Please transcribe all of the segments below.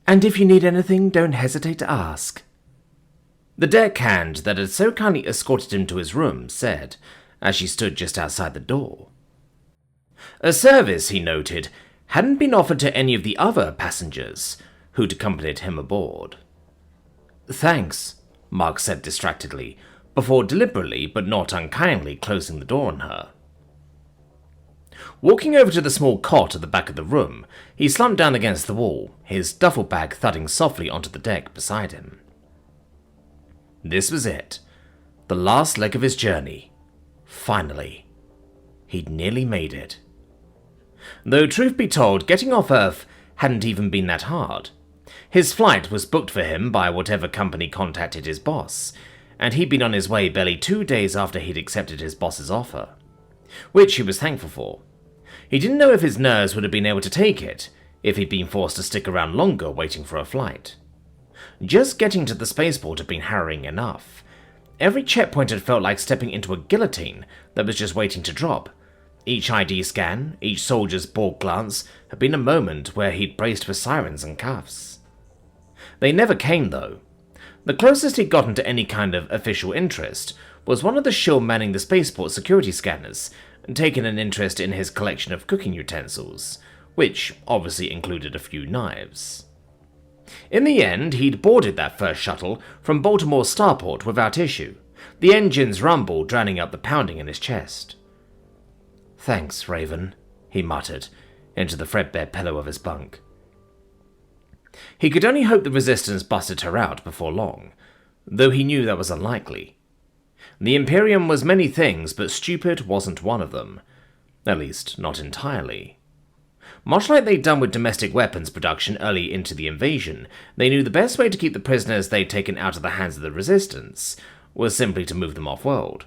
And if you need anything, don't hesitate to ask." The deckhand that had so kindly escorted him to his room said, as she stood just outside the door. A service, he noted, hadn't been offered to any of the other passengers who'd accompanied him aboard. "Thanks," Mark said distractedly, before deliberately but not unkindly closing the door on her. Walking over to the small cot at the back of the room, he slumped down against the wall, his duffel bag thudding softly onto the deck beside him. This was it. The last leg of his journey. Finally. He'd nearly made it. Though truth be told, getting off Earth hadn't even been that hard. His flight was booked for him by whatever company contacted his boss, and he'd been on his way barely 2 days after he'd accepted his boss's offer, which he was thankful for. He didn't know if his nerves would have been able to take it if he'd been forced to stick around longer waiting for a flight. Just getting to the spaceport had been harrowing enough. Every checkpoint had felt like stepping into a guillotine that was just waiting to drop. Each ID scan, each soldier's bored glance had been a moment where he'd braced for sirens and cuffs. They never came, though. The closest he'd gotten to any kind of official interest was one of the shill manning the spaceport security scanners and taking an interest in his collection of cooking utensils, which obviously included a few knives. In the end, he'd boarded that first shuttle from Baltimore Starport without issue, the engine's rumble drowning out the pounding in his chest. "Thanks, Raven," he muttered into the threadbare pillow of his bunk. He could only hope the Resistance busted her out before long, though he knew that was unlikely. The Imperium was many things, but stupid wasn't one of them. At least, not entirely. Much like they'd done with domestic weapons production early into the invasion, they knew the best way to keep the prisoners they'd taken out of the hands of the Resistance was simply to move them off-world.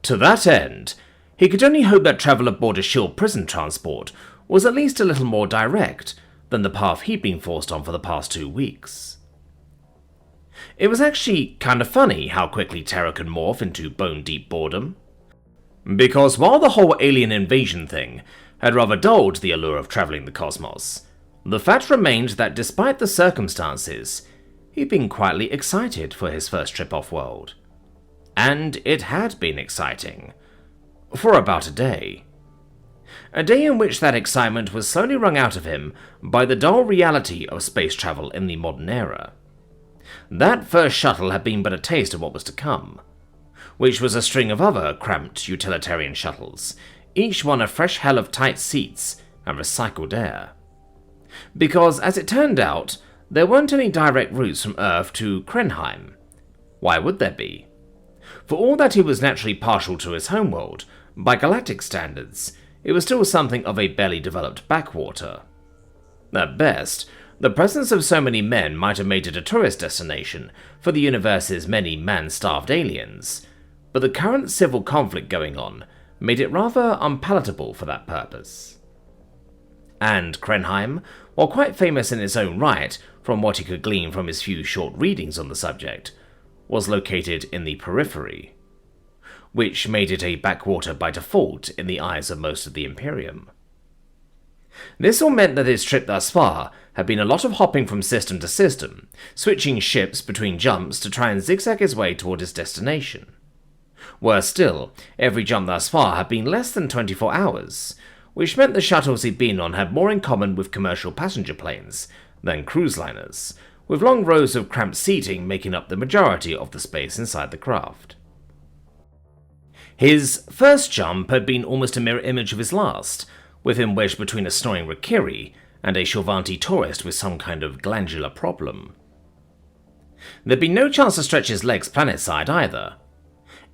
To that end, he could only hope that travel aboard a shill prison transport was at least a little more direct than the path he'd been forced on for the past 2 weeks. It was actually kind of funny how quickly terror could morph into bone-deep boredom. Because while the whole alien invasion thing had rather dulled the allure of travelling the cosmos, the fact remained that despite the circumstances, he'd been quietly excited for his first trip off-world. And it had been exciting. For about a day. A day in which that excitement was slowly wrung out of him by the dull reality of space travel in the modern era. That first shuttle had been but a taste of what was to come, which was a string of other cramped utilitarian shuttles, each one a fresh hell of tight seats and recycled air. Because, as it turned out, there weren't any direct routes from Earth to Krenheim. Why would there be? For all that he was naturally partial to his homeworld, by galactic standards, it was still something of a barely developed backwater. At best, the presence of so many men might have made it a tourist destination for the universe's many man-starved aliens, but the current civil conflict going on made it rather unpalatable for that purpose. And Krenheim, while quite famous in its own right from what he could glean from his few short readings on the subject, was located in the periphery, which made it a backwater by default in the eyes of most of the Imperium. This all meant that his trip thus far had been a lot of hopping from system to system, switching ships between jumps to try and zigzag his way toward his destination. Worse still, every jump thus far had been less than 24 hours, which meant the shuttles he'd been on had more in common with commercial passenger planes than cruise liners, with long rows of cramped seating making up the majority of the space inside the craft. His first jump had been almost a mirror image of his last, with him wedged between a snoring Rikiri and a Shilvanti tourist with some kind of glandular problem. There'd been no chance to stretch his legs planetside either.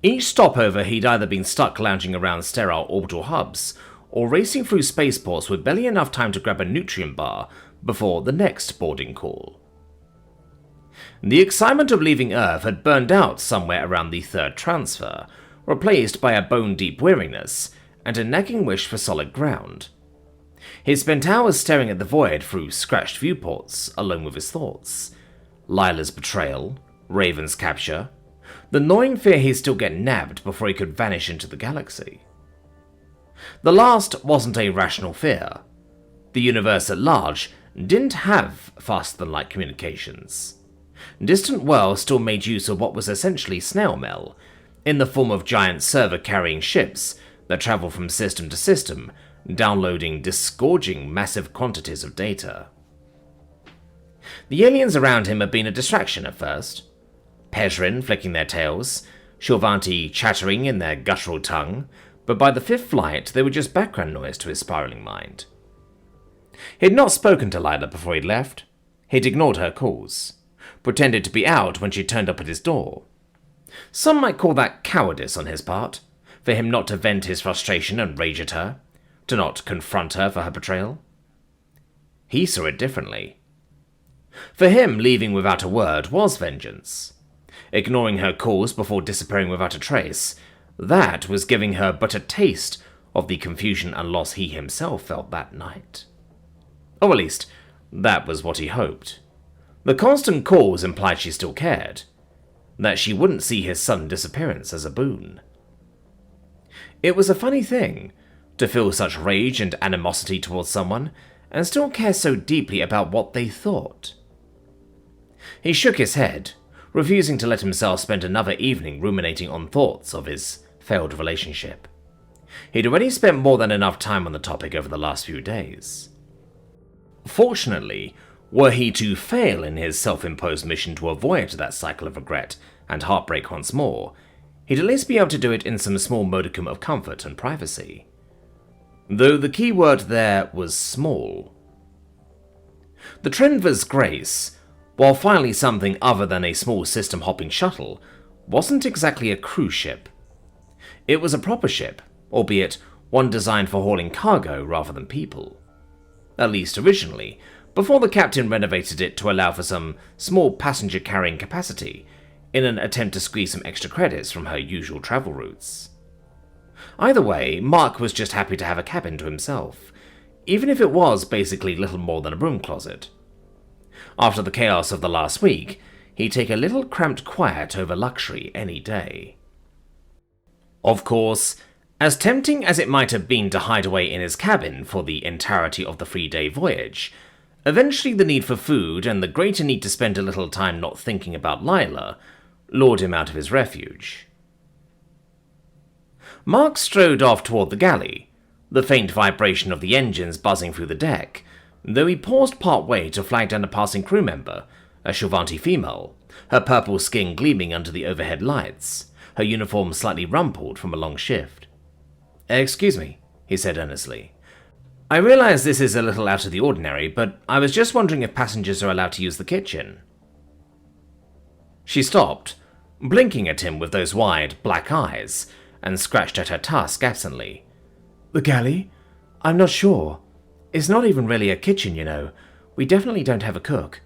Each stopover he'd either been stuck lounging around sterile orbital hubs, or racing through spaceports with barely enough time to grab a nutrient bar before the next boarding call. The excitement of leaving Earth had burned out somewhere around the third transfer, replaced by a bone-deep weariness and a nagging wish for solid ground. He spent hours staring at the void through scratched viewports, alone with his thoughts. Lila's betrayal, Raven's capture, the gnawing fear he'd still get nabbed before he could vanish into the galaxy. The last wasn't a rational fear. The universe at large didn't have faster-than-light communications. Distant worlds still made use of what was essentially snail mail, in the form of giant server-carrying ships that travel from system to system, downloading disgorging massive quantities of data. The aliens around him had been a distraction at first. Pezrin flicking their tails, Shilvanti chattering in their guttural tongue, but by the fifth flight they were just background noise to his spiraling mind. He had not spoken to Lila before he'd left. He'd ignored her calls, pretended to be out when she turned up at his door. Some might call that cowardice on his part, for him not to vent his frustration and rage at her, to not confront her for her betrayal. He saw it differently. For him, leaving without a word was vengeance. Ignoring her calls before disappearing without a trace, that was giving her but a taste of the confusion and loss he himself felt that night. Or at least, that was what he hoped. The constant calls implied she still cared, that she wouldn't see his sudden disappearance as a boon. It was a funny thing, to feel such rage and animosity towards someone, and still care so deeply about what they thought. He shook his head, refusing to let himself spend another evening ruminating on thoughts of his failed relationship. He'd already spent more than enough time on the topic over the last few days. Fortunately, were he to fail in his self-imposed mission to avoid that cycle of regret and heartbreak once more, he'd at least be able to do it in some small modicum of comfort and privacy. Though the key word there was small. The Trenva's Grace, while finally something other than a small system-hopping shuttle, wasn't exactly a cruise ship. It was a proper ship, albeit one designed for hauling cargo rather than people. At least originally, before the captain renovated it to allow for some small passenger-carrying capacity, in an attempt to squeeze some extra credits from her usual travel routes. Either way, Mark was just happy to have a cabin to himself, even if it was basically little more than a broom closet. After the chaos of the last week, he'd take a little cramped quiet over luxury any day. Of course, as tempting as it might have been to hide away in his cabin for the entirety of the 3-day voyage, eventually the need for food and the greater need to spend a little time not thinking about Lila lured him out of his refuge. Mark strode off toward the galley, the faint vibration of the engines buzzing through the deck, though he paused part-way to flag down a passing crew member, a Shilvanti female, her purple skin gleaming under the overhead lights, her uniform slightly rumpled from a long shift. "Excuse me," he said earnestly. "I realize this is a little out of the ordinary, but I was just wondering if passengers are allowed to use the kitchen." She stopped, blinking at him with those wide, black eyes, and scratched at her tusk absently. "The galley? I'm not sure. It's not even really a kitchen, you know. We definitely don't have a cook.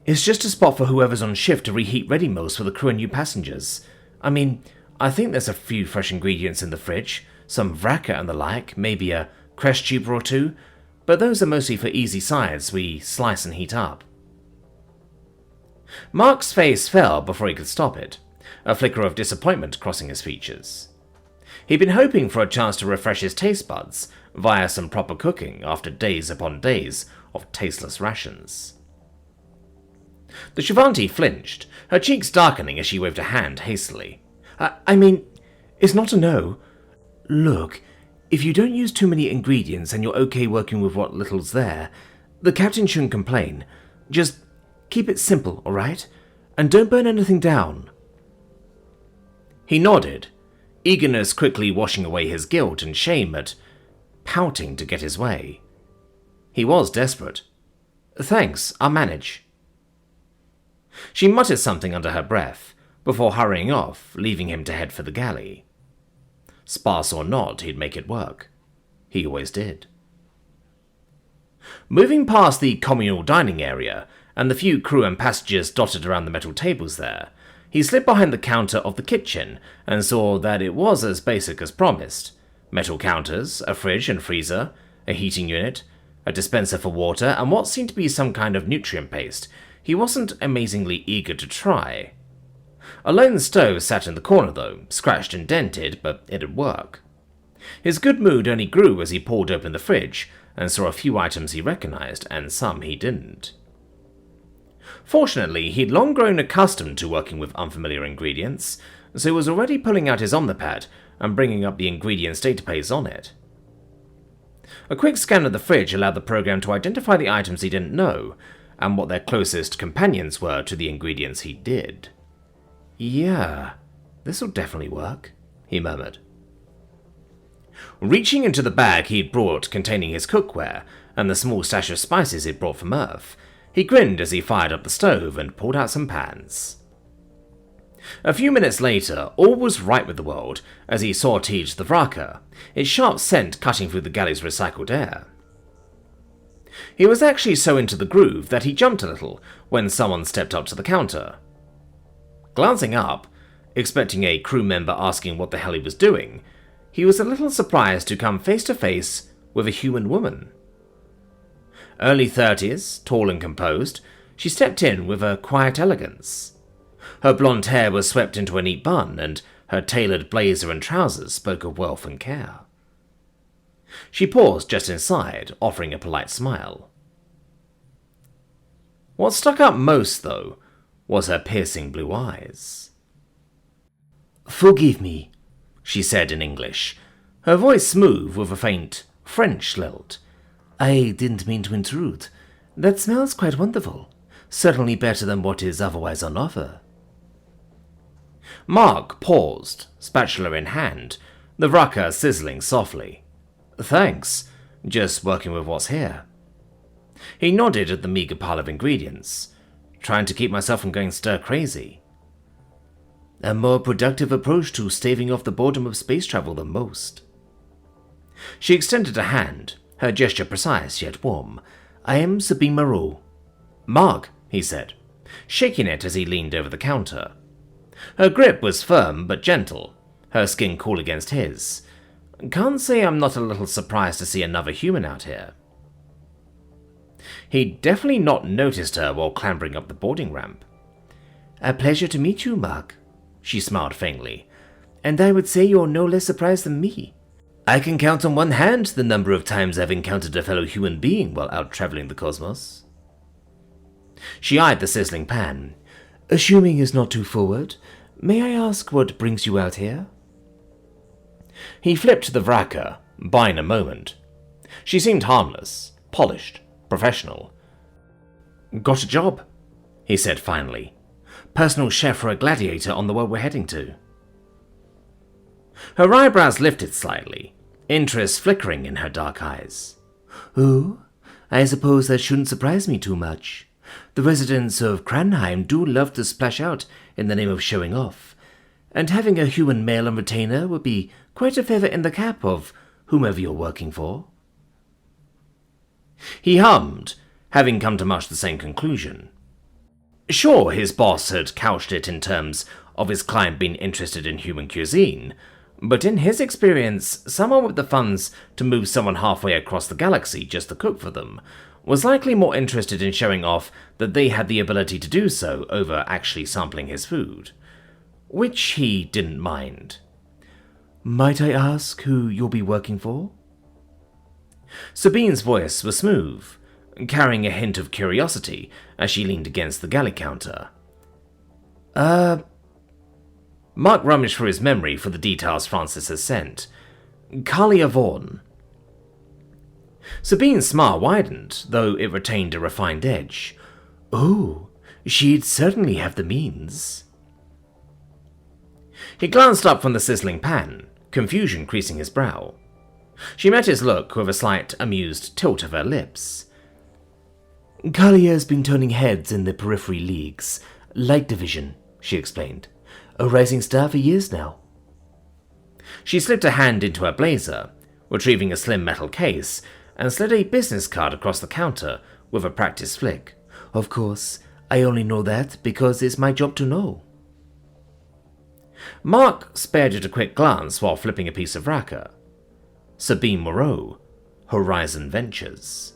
It's just a spot for whoever's on shift to reheat ready meals for the crew and new passengers. I mean, I think there's a few fresh ingredients in the fridge, some vraka and the like, maybe a crest tuber or two, but those are mostly for easy sides we slice and heat up." Mark's face fell before he could stop it, a flicker of disappointment crossing his features. He'd been hoping for a chance to refresh his taste buds via some proper cooking after days upon days of tasteless rations. The Shilvanti flinched, her cheeks darkening as she waved a hand hastily. I mean, it's not a no. Look, if you don't use too many ingredients and you're okay working with what little's there, the captain shouldn't complain. Just keep it simple, alright? And don't burn anything down." He nodded, eagerness quickly washing away his guilt and shame at pouting to get his way. He was desperate. "Thanks, I'll manage." She muttered something under her breath, before hurrying off, leaving him to head for the galley. Sparse or not, he'd make it work. He always did. Moving past the communal dining area, and the few crew and passengers dotted around the metal tables there, he slipped behind the counter of the kitchen and saw that it was as basic as promised. Metal counters, a fridge and freezer, a heating unit, a dispenser for water, and what seemed to be some kind of nutrient paste he wasn't amazingly eager to try. A lone stove sat in the corner though, scratched and dented, but it'd work. His good mood only grew as he pulled open the fridge and saw a few items he recognized and some he didn't. Fortunately, he'd long grown accustomed to working with unfamiliar ingredients, so he was already pulling out his Omnipad and bringing up the ingredients database on it. A quick scan of the fridge allowed the program to identify the items he didn't know, and what their closest companions were to the ingredients he did. Yeah, this'll definitely work, he murmured. Reaching into the bag he'd brought containing his cookware and the small stash of spices he'd brought from Earth, he grinned as he fired up the stove and pulled out some pans. A few minutes later, all was right with the world as he sautéed the vraka, its sharp scent cutting through the galley's recycled air. He was actually so into the groove that he jumped a little when someone stepped up to the counter. Glancing up, expecting a crew member asking what the hell he was doing, he was a little surprised to come face to face with a human woman. Early 30s, tall and composed, she stepped in with a quiet elegance. Her blonde hair was swept into a neat bun, and her tailored blazer and trousers spoke of wealth and care. She paused just inside, offering a polite smile. What stuck out most, though, was her piercing blue eyes. "Forgive me," she said in English, her voice smooth with a faint French lilt. "I didn't mean to intrude. That smells quite wonderful. Certainly better than what is otherwise on offer." Mark paused, spatula in hand, the vraka sizzling softly. "Thanks, just working with what's here." He nodded at the meager pile of ingredients, trying to keep myself from going stir-crazy. "A more productive approach to staving off the boredom of space travel than most." She extended a hand, her gesture precise yet warm. "I am Sabine Moreau." "Mark," he said, shaking it as he leaned over the counter. Her grip was firm but gentle, her skin cool against his. Can't say I'm not a little surprised to see another human out here. He'd definitely not noticed her while clambering up the boarding ramp. "A pleasure to meet you, Mark," she smiled faintly, "and I would say you're no less surprised than me. I can count on one hand the number of times I've encountered a fellow human being while out traveling the cosmos." She eyed the sizzling pan. "Assuming is not too forward, may I ask what brings you out here?" He flipped the vraka, buying a moment. She seemed harmless, polished, professional. "Got a job," he said finally. "Personal chef for a gladiator on the world we're heading to." Her eyebrows lifted slightly, interest flickering in her dark eyes. "Oh, I suppose that shouldn't surprise me too much. The residents of Krenheim do love to splash out in the name of showing off, and having a human male on retainer would be quite a feather in the cap of whomever you're working for." He hummed, having come to much the same conclusion. Sure, his boss had couched it in terms of his client being interested in human cuisine, but in his experience, someone with the funds to move someone halfway across the galaxy just to cook for them was likely more interested in showing off that they had the ability to do so over actually sampling his food, which he didn't mind. "Might I ask who you'll be working for?" Sabine's voice was smooth, carrying a hint of curiosity as she leaned against the galley counter. Mark rummaged through his memory for the details Francis had sent. "Kalia Vaughn." Sabine's smile widened, though it retained a refined edge. "Oh, she'd certainly have the means." He glanced up from the sizzling pan, confusion creasing his brow. She met his look with a slight, amused tilt of her lips. "Kalia's been turning heads in the periphery leagues, light division," she explained. "A rising star for years now." She slipped a hand into her blazer, retrieving a slim metal case, and slid a business card across the counter with a practiced flick. "Of course, I only know that because it's my job to know." Mark spared it a quick glance while flipping a piece of vraka. Sabine Moreau, Horizon Ventures.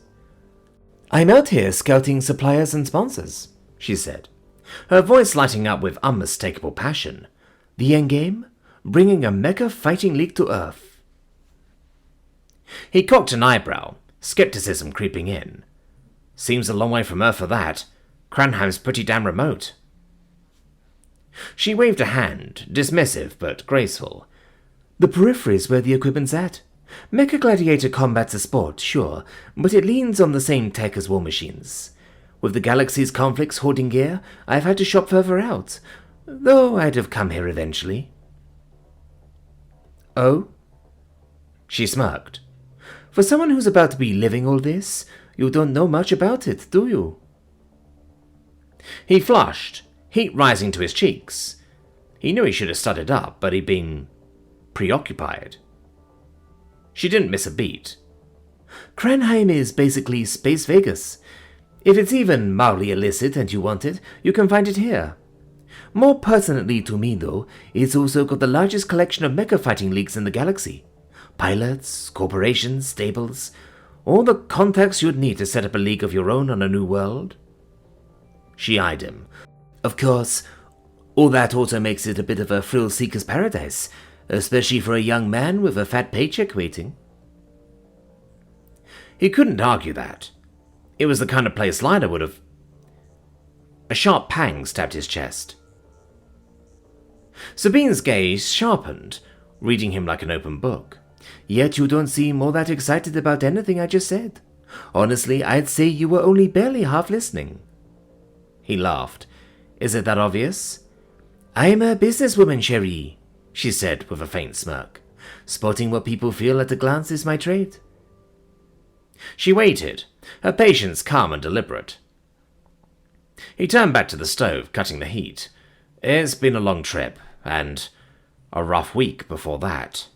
"I'm out here scouting suppliers and sponsors," she said, her voice lighting up with unmistakable passion. "The endgame? Bringing a mecha fighting league to Earth." He cocked an eyebrow, skepticism creeping in. Seems a long way from Earth for that. Krenheim's pretty damn remote. She waved a hand, dismissive but graceful. The periphery's where the equipment's at. Mecha Gladiator combat's a sport, sure, but it leans on the same tech as war machines. With the galaxy's conflicts hoarding gear, I've had to shop further out, though I'd have come here eventually. Oh? She smirked. For someone who's about to be living all this, you don't know much about it, do you? He flushed, heat rising to his cheeks. He knew he should have studied up, but he'd been preoccupied. She didn't miss a beat. Krenheim is basically Space Vegas. If it's even mildly illicit and you want it, you can find it here. More pertinently to me, though, it's also got the largest collection of mecha fighting leagues in the galaxy. Pilots, corporations, stables, all the contacts you'd need to set up a league of your own on a new world. She eyed him. Of course, all that also makes it a bit of a thrill-seeker's paradise, especially for a young man with a fat paycheck waiting. He couldn't argue that. It was the kind of place Lina would have. A sharp pang stabbed his chest. Sabine's gaze sharpened, reading him like an open book. Yet you don't seem all that excited about anything I just said. Honestly, I'd say you were only barely half listening. He laughed. Is it that obvious? I'm a businesswoman, Cherie, she said with a faint smirk. Spotting what people feel at a glance is my trade. She waited, her patience calm and deliberate. He turned back to the stove, cutting the heat. It's been a long trip, and a rough week before that.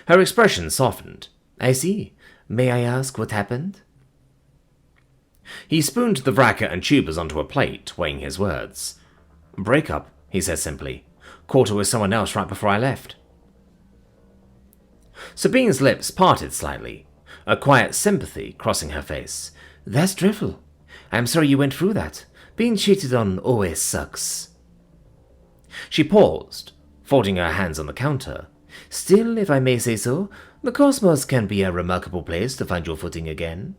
Her expression softened. I see. May I ask what happened? He spooned the vraka and tubers onto a plate, weighing his words. Break up, he said simply. Caught her with someone else right before I left. Sabine's lips parted slightly, a quiet sympathy crossing her face. That's dreadful. I'm sorry you went through that. Being cheated on always sucks. She paused, folding her hands on the counter. Still, if I may say so, the cosmos can be a remarkable place to find your footing again.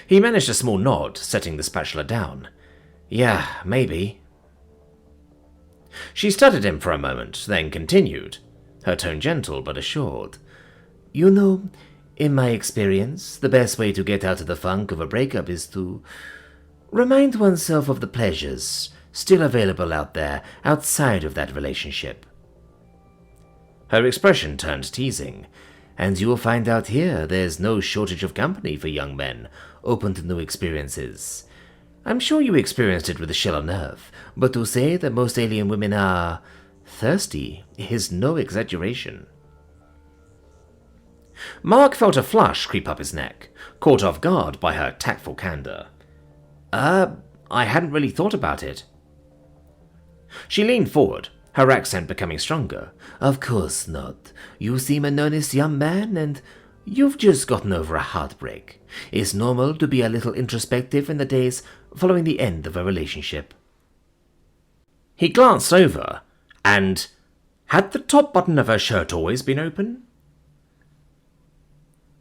He managed a small nod, setting the spatula down. Yeah, maybe. She studied him for a moment, then continued, her tone gentle but assured. You know, in my experience, the best way to get out of the funk of a breakup is to remind oneself of the pleasures still available out there outside of that relationship. Her expression turned teasing. And you'll find out here there's no shortage of company for young men open to new experiences. I'm sure you experienced it with a shell on Earth, but to say that most alien women are thirsty is no exaggeration. Mark felt a flush creep up his neck, caught off guard by her tactful candor. I hadn't really thought about it. She leaned forward, her accent becoming stronger. Of course not. You seem an earnest young man, and you've just gotten over a heartbreak. It's normal to be a little introspective in the days following the end of a relationship. He glanced over, and had the top button of her shirt always been open?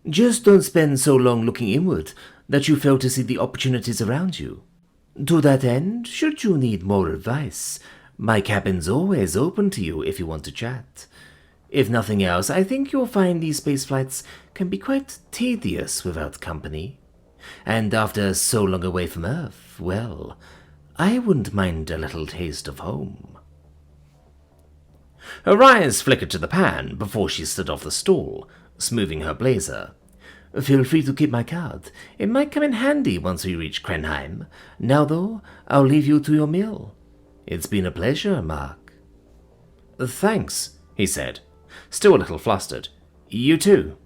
Just don't spend so long looking inward that you fail to see the opportunities around you. To that end, should you need more advice, my cabin's always open to you if you want to chat. If nothing else, I think you'll find these space flights can be quite tedious without company. And after so long away from Earth, well, I wouldn't mind a little taste of home. Her eyes flickered to the pan before she stood off the stool, smoothing her blazer. Feel free to keep my card. It might come in handy once we reach Krenheim. Now, though, I'll leave you to your meal. It's been a pleasure, Mark. Thanks, he said, still a little flustered. You too.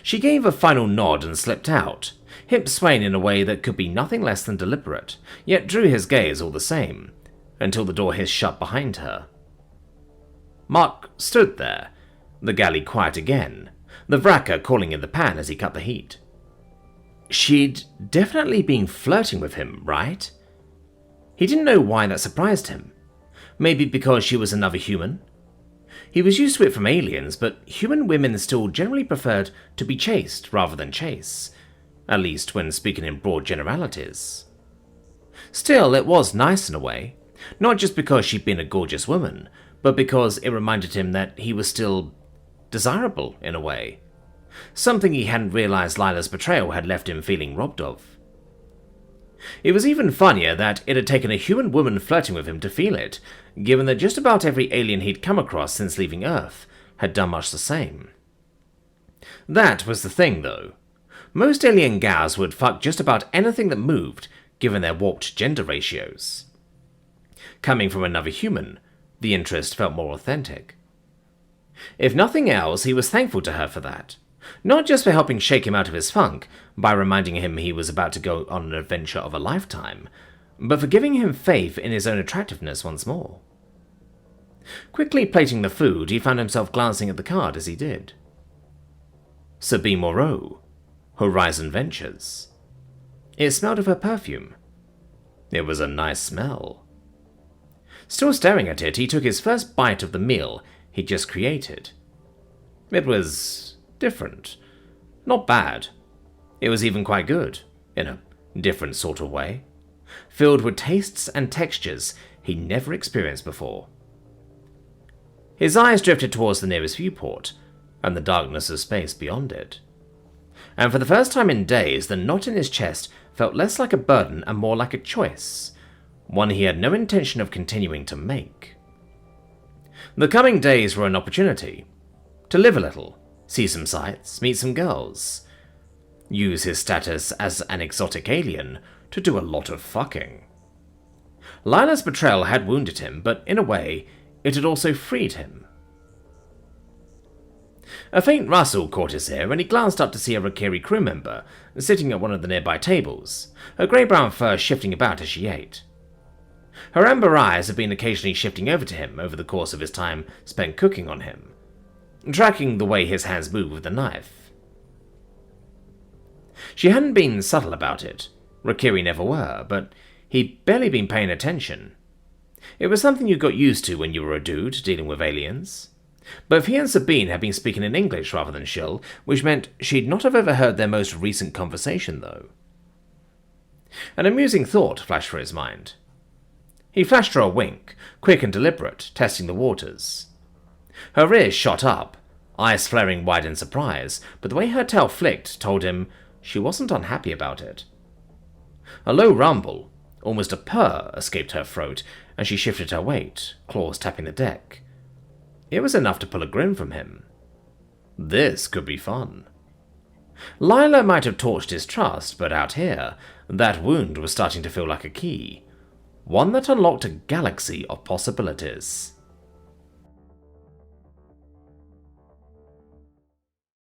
She gave a final nod and slipped out, hips swaying in a way that could be nothing less than deliberate, yet drew his gaze all the same, until the door hissed shut behind her. Mark stood there, the galley quiet again, the vraka calling in the pan as he cut the heat. She'd definitely been flirting with him, right? He didn't know why that surprised him. Maybe because she was another human? He was used to it from aliens, but human women still generally preferred to be chased rather than chase, at least when speaking in broad generalities. Still, it was nice in a way, not just because she'd been a gorgeous woman, but because it reminded him that he was still desirable in a way, something he hadn't realized Lila's betrayal had left him feeling robbed of. It was even funnier that it had taken a human woman flirting with him to feel it, given that just about every alien he'd come across since leaving Earth had done much the same. That was the thing, though. Most alien gals would fuck just about anything that moved, given their warped gender ratios. Coming from another human, the interest felt more authentic. If nothing else, he was thankful to her for that. Not just for helping shake him out of his funk, by reminding him he was about to go on an adventure of a lifetime, but for giving him faith in his own attractiveness once more. Quickly plating the food, he found himself glancing at the card as he did. Sabine Moreau, Horizon Ventures. It smelled of her perfume. It was a nice smell. Still staring at it, he took his first bite of the meal he'd just created. It was different. Not bad. It was even quite good, in a different sort of way, filled with tastes and textures he'd never experienced before. His eyes drifted towards the nearest viewport, and the darkness of space beyond it. And for the first time in days, the knot in his chest felt less like a burden and more like a choice, one he had no intention of continuing to make. The coming days were an opportunity to live a little, see some sights, meet some girls, use his status as an exotic alien to do a lot of fucking. Lila's betrayal had wounded him, but in a way, it had also freed him. A faint rustle caught his ear, and he glanced up to see a Rakiri crew member sitting at one of the nearby tables, her grey-brown fur shifting about as she ate. Her amber eyes had been occasionally shifting over to him over the course of his time spent cooking on him, tracking the way his hands moved with the knife. She hadn't been subtle about it. Rakiri never were, but he'd barely been paying attention. It was something you got used to when you were a dude dealing with aliens. But he and Sabine had been speaking in English rather than Shill, which meant she'd not have overheard their most recent conversation, though. An amusing thought flashed through his mind. He flashed her a wink, quick and deliberate, testing the waters. Her ears shot up, eyes flaring wide in surprise, but the way her tail flicked told him she wasn't unhappy about it. A low rumble, almost a purr, escaped her throat, and she shifted her weight, claws tapping the deck. It was enough to pull a grin from him. This could be fun. Lila might have torched his trust, but out here, that wound was starting to feel like a key, one that unlocked a galaxy of possibilities.